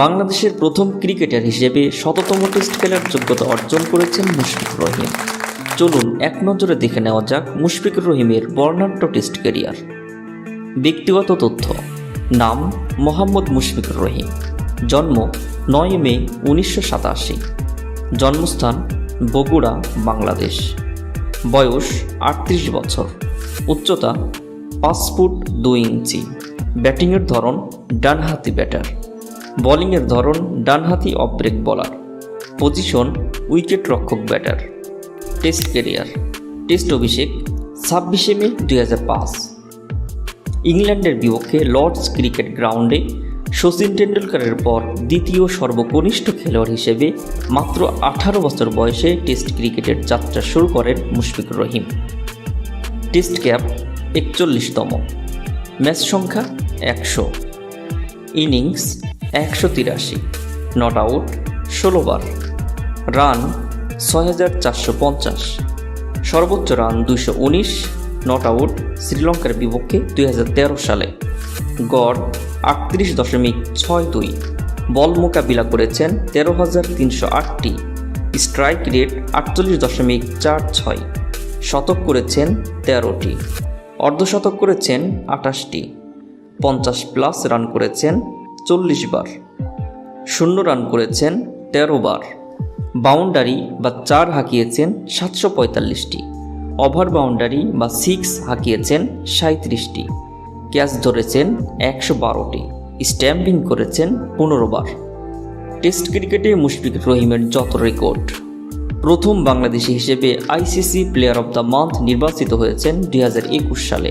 বাংলাদেশের প্রথম ক্রিকেটার হিসেবে ১৭তম টেস্ট খেলার যোগ্যতা অর্জন করেছেন মুশফিকুর রহিম। চলুন এক নজরে দেখে নেওয়া যাক মুশফিকুর রহিমের বর্ণাঢ্য টেস্ট ক্যারিয়ার। ব্যক্তিগত তথ্য: নাম মোহাম্মদ মুশফিকুর রহিম, জন্ম ৯ মে ১৯৮৭, জন্মস্থান বগুড়া, বাংলাদেশ, বয়স ৩৮ বছর, উচ্চতা ৫ ফুট ২ ইঞ্চি, ব্যাটিংয়ের ধরন ডানহাতি ব্যাটার, বোলিংয়ের ধরন ডানহাতি off break bowler, position wicket রক্ষক ব্যাটার। টেস্ট ক্যারিয়ার: টেস্ট অভিষেক ২৬শে মে ২০০৫, ইংল্যান্ডের বিপক্ষে লর্ডস ক্রিকেট গ্রাউন্ডে শচীন টেন্ডুলকারের পর দ্বিতীয় সর্বকনিষ্ঠ খেলোয়াড় হিসেবে মাত্র ১৮ বছর বয়সে টেস্ট ক্রিকেটের যাত্রা শুরু করেন Mushfiqur Rahim. Test cap ৪১তম, match সংখ্যা ১০০, innings ১৮৩, not out ১৬ bar, run ৬৪৫০, সর্বোচ্চ রান ২১৯, নট আউট শ্রীলঙ্কার বিপক্ষে ২০১৩ সালে, গড় ৩৮.৬২, বল মোকাবিলা করেছেন ১৩,৩০৮টি, স্ট্রাইক রেট ৪৮.৪৬, শতক করেছেন ১৩টি, অর্ধশতক করেছেন ২৮টি, ৫০+ রান করেছেন ৪০ বার, শূন্য রান করেছেন ১৩ বার, বাউন্ডারি বা ৪ হাঁকিয়েছেন ৭৪৫টি, ওভার বাউন্ডারি বা 6 হাঁকিয়েছেন ৩৭টি, ক্যাচ ধরেছেন ১১২টি, স্ট্যাম্পিং করেছেন ১৫ বার। টেস্ট ক্রিকেটে মুশফিকুর রহিমের যত রেকর্ড: প্রথম বাংলাদেশি হিসেবে ICC player of the month নির্বাচিত হয়েছেন ২০২১ সালে,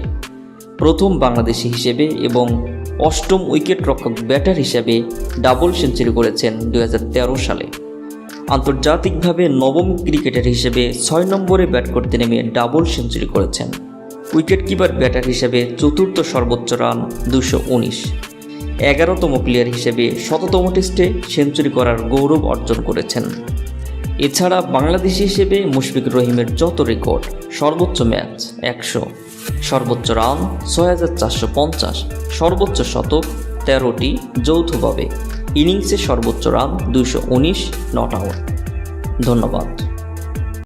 প্রথম বাংলাদেশি হিসেবে এবং অষ্টম উইকেট রক্ষক ব্যাটার হিসেবে ডাবল সেঞ্চুরি করেছেন ২০১৩ সালে, আন্তর্জাতিকভাবে নবম ক্রিকেটার হিসেবে ৬ নম্বরে ব্যাট করতে নেমে ডাবল সেঞ্চুরি করেছেন, উইকেট কিপার ব্যাটার হিসেবে চতুর্থ সর্বোচ্চ রান ২১৯, ১১তম প্লেয়ার হিসেবে ১০০তম টেস্টে সেঞ্চুরি করার গৌরব অর্জন করেছেন। এছাড়া বাংলাদেশি হিসেবে মুশফিকুর রহিমের যত রেকর্ড: সর্বোচ্চ ম্যাচ ১০০, সর্বোচ্চ রান ৬৪৫০, সর্বোচ্চ শতক ১৩টি যৌথভাবে, ইনিংসে সর্বোচ্চ রান ২১৯, নট আউট। ধন্যবাদ।